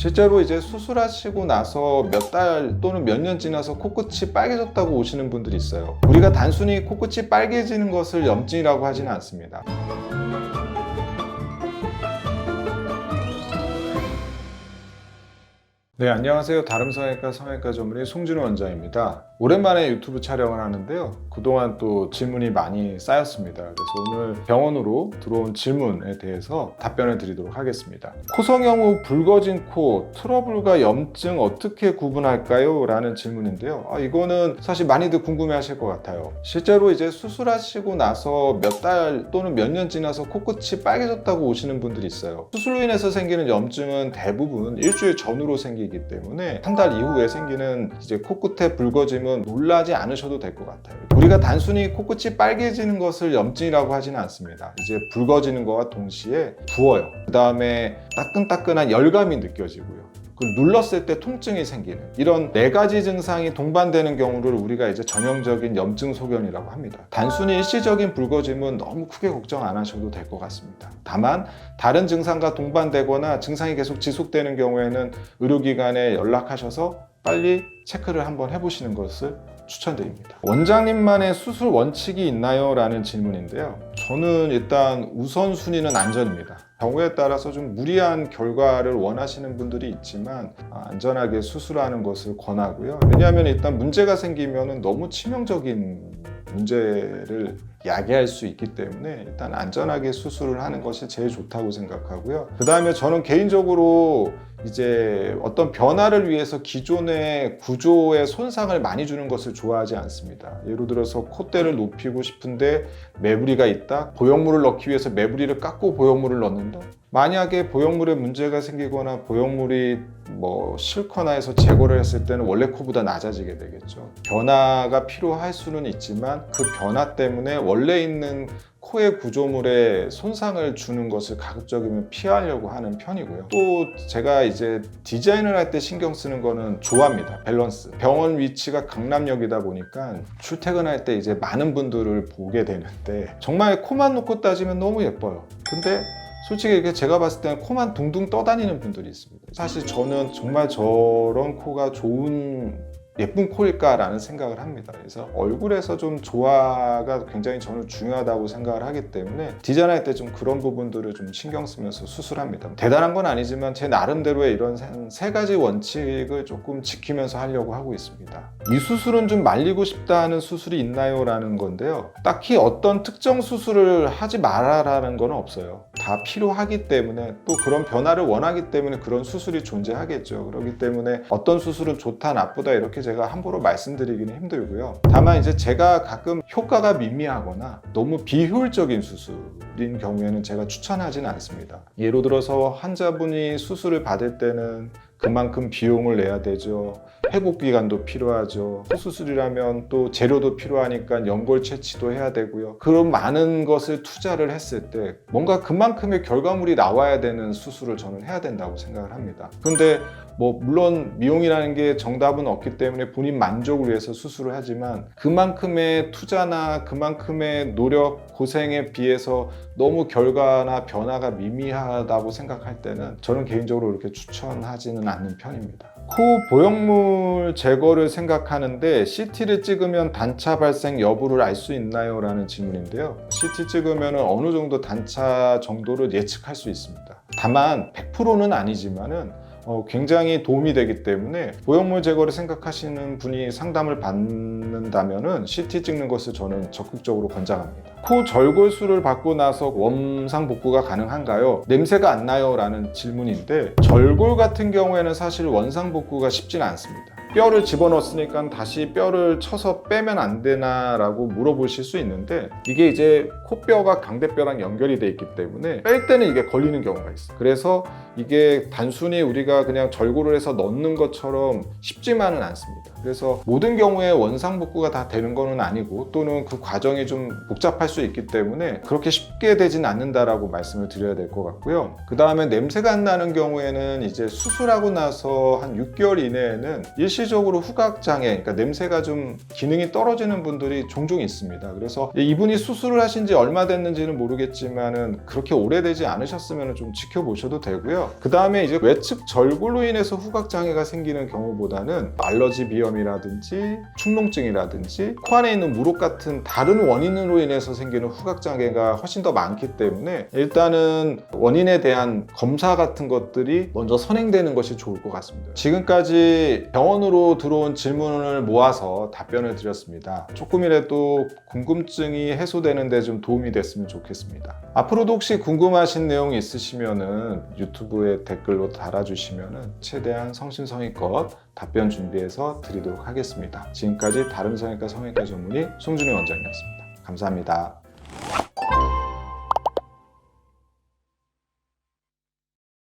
실제로 이제 수술하시고 나서 몇 달 또는 몇 년 지나서 코끝이 빨개졌다고 오시는 분들이 있어요. 우리가 단순히 코끝이 빨개지는 것을 염증이라고 하지는 않습니다. 네, 안녕하세요. 다름성형외과 성형외과 전문의 송진호 원장입니다. 오랜만에 유튜브 촬영을 하는데요. 그동안 또 질문이 많이 쌓였습니다. 그래서 오늘 병원으로 들어온 질문에 대해서 답변을 드리도록 하겠습니다. 코성형 후 붉어진 코, 트러블과 염증 어떻게 구분할까요? 라는 질문인데요. 이거는 사실 많이들 궁금해 하실 것 같아요. 실제로 이제 수술하시고 나서 몇 달 또는 몇 년 지나서 코끝이 빨개졌다고 오시는 분들이 있어요. 수술로 인해서 생기는 염증은 대부분 일주일 전후로 생기기 때문에 한 달 이후에 생기는 이제 코끝의 붉어짐은 놀라지 않으셔도 될 것 같아요. 우리가 단순히 코끝이 빨개지는 것을 염증이라고 하지는 않습니다. 이제 붉어지는 것과 동시에 부어요. 그 다음에 따끈따끈한 열감이 느껴지고요. 눌렀을 때 통증이 생기는 이런 4가지 증상이 동반되는 경우를 우리가 이제 전형적인 염증 소견이라고 합니다. 단순히 일시적인 붉어짐은 너무 크게 걱정 안 하셔도 될 것 같습니다. 다만 다른 증상과 동반되거나 증상이 계속 지속되는 경우에는 의료기관에 연락하셔서 빨리 체크를 한번 해보시는 것을 추천드립니다. 원장님만의 수술 원칙이 있나요? 라는 질문인데요. 저는 일단 우선순위는 안전입니다. 경우에 따라서 좀 무리한 결과를 원하시는 분들이 있지만 안전하게 수술하는 것을 권하고요. 왜냐하면 일단 문제가 생기면 너무 치명적인 문제를 야기할 수 있기 때문에 일단 안전하게 수술을 하는 것이 제일 좋다고 생각하고요. 그 다음에 저는 개인적으로 이제 어떤 변화를 위해서 기존의 구조에 손상을 많이 주는 것을 좋아하지 않습니다. 예를 들어서 콧대를 높이고 싶은데 매부리가 있다. 보형물을 넣기 위해서 매부리를 깎고 보형물을 넣는다. 만약에 보형물에 문제가 생기거나 보형물이 싫거나 해서 제거를 했을 때는 원래 코보다 낮아지게 되겠죠. 변화가 필요할 수는 있지만 그 변화 때문에 원래 있는 코의 구조물에 손상을 주는 것을 가급적이면 피하려고 하는 편이고요. 또 제가 이제 디자인을 할 때 신경 쓰는 거는 조화입니다. 밸런스. 병원 위치가 강남역이다 보니까 출퇴근할 때 이제 많은 분들을 보게 되는데 정말 코만 놓고 따지면 너무 예뻐요. 근데 솔직히 이렇게 제가 봤을 때는 코만 둥둥 떠다니는 분들이 있습니다. 사실 저는 정말 저런 코가 좋은 예쁜 코일까라는 생각을 합니다. 그래서 얼굴에서 좀 조화가 굉장히 저는 중요하다고 생각을 하기 때문에 디자인할 때 좀 그런 부분들을 좀 신경 쓰면서 수술합니다. 대단한 건 아니지만 제 나름대로의 이런 3가지 원칙을 조금 지키면서 하려고 하고 있습니다. 이 수술은 좀 말리고 싶다는 수술이 있나요? 라는 건데요. 딱히 어떤 특정 수술을 하지 말아라는 건 없어요. 다 필요하기 때문에 또 그런 변화를 원하기 때문에 그런 수술이 존재하겠죠. 그렇기 때문에 어떤 수술은 좋다 나쁘다 이렇게 제가 함부로 말씀드리기는 힘들고요. 다만 이제 제가 가끔 효과가 미미하거나 너무 비효율적인 수술인 경우에는 제가 추천하지는 않습니다. 예를 들어서 환자분이 수술을 받을 때는 그만큼 비용을 내야 되죠. 회복 기간도 필요하죠. 수술이라면 또 재료도 필요하니까 연골 채취도 해야 되고요. 그런 많은 것을 투자를 했을 때 뭔가 그만큼의 결과물이 나와야 되는 수술을 저는 해야 된다고 생각을 합니다. 근데 물론 미용이라는 게 정답은 없기 때문에 본인 만족을 위해서 수술을 하지만 그만큼의 투자나 그만큼의 노력, 고생에 비해서 너무 결과나 변화가 미미하다고 생각할 때는 저는 개인적으로 이렇게 추천하지는 않는 편입니다. 코 보형물 제거를 생각하는데 CT를 찍으면 단차 발생 여부를 알 수 있나요? 라는 질문인데요. CT 찍으면 어느 정도 단차 정도를 예측할 수 있습니다. 다만 100%는 아니지만은 굉장히 도움이 되기 때문에 보형물 제거를 생각하시는 분이 상담을 받는다면 CT 찍는 것을 저는 적극적으로 권장합니다. 코 절골술을 받고 나서 원상 복구가 가능한가요? 냄새가 안 나요? 라는 질문인데 절골 같은 경우에는 사실 원상 복구가 쉽지는 않습니다. 뼈를 집어넣었으니까 다시 뼈를 쳐서 빼면 안 되나 라고 물어보실 수 있는데 이게 이제 코뼈가 강대뼈랑 연결이 돼 있기 때문에 뺄 때는 이게 걸리는 경우가 있어요. 그래서 이게 단순히 우리가 그냥 절골을 해서 넣는 것처럼 쉽지만은 않습니다. 그래서 모든 경우에 원상복구가 다 되는 거는 아니고 또는 그 과정이 좀 복잡할 수 있기 때문에 그렇게 쉽게 되진 않는다라고 말씀을 드려야 될 것 같고요. 그 다음에 냄새가 안 나는 경우에는 이제 수술하고 나서 한 6개월 이내에는 일시적으로 후각장애, 그러니까 냄새가 좀 기능이 떨어지는 분들이 종종 있습니다. 그래서 이분이 수술을 하신 지 얼마 됐는지는 모르겠지만은 그렇게 오래되지 않으셨으면 좀 지켜보셔도 되고요. 그 다음에 이제 외측 절골로 인해서 후각장애가 생기는 경우보다는 알러지 비염이라든지 축농증이라든지 코 안에 있는 물혹 같은 다른 원인으로 인해서 생기는 후각장애가 훨씬 더 많기 때문에 일단은 원인에 대한 검사 같은 것들이 먼저 선행되는 것이 좋을 것 같습니다. 지금까지 병원으로 들어온 질문을 모아서 답변을 드렸습니다. 조금이라도 궁금증이 해소되는 데 좀 도움이 됐으면 좋겠습니다. 앞으로도 혹시 궁금하신 내용이 있으시면은 유튜브에 댓글로 달아주시면은 최대한 성심성의껏 답변 준비해서 드리도록 하겠습니다. 지금까지 다른 성형외과 성형외과 전문의 송준희 원장이었습니다. 감사합니다.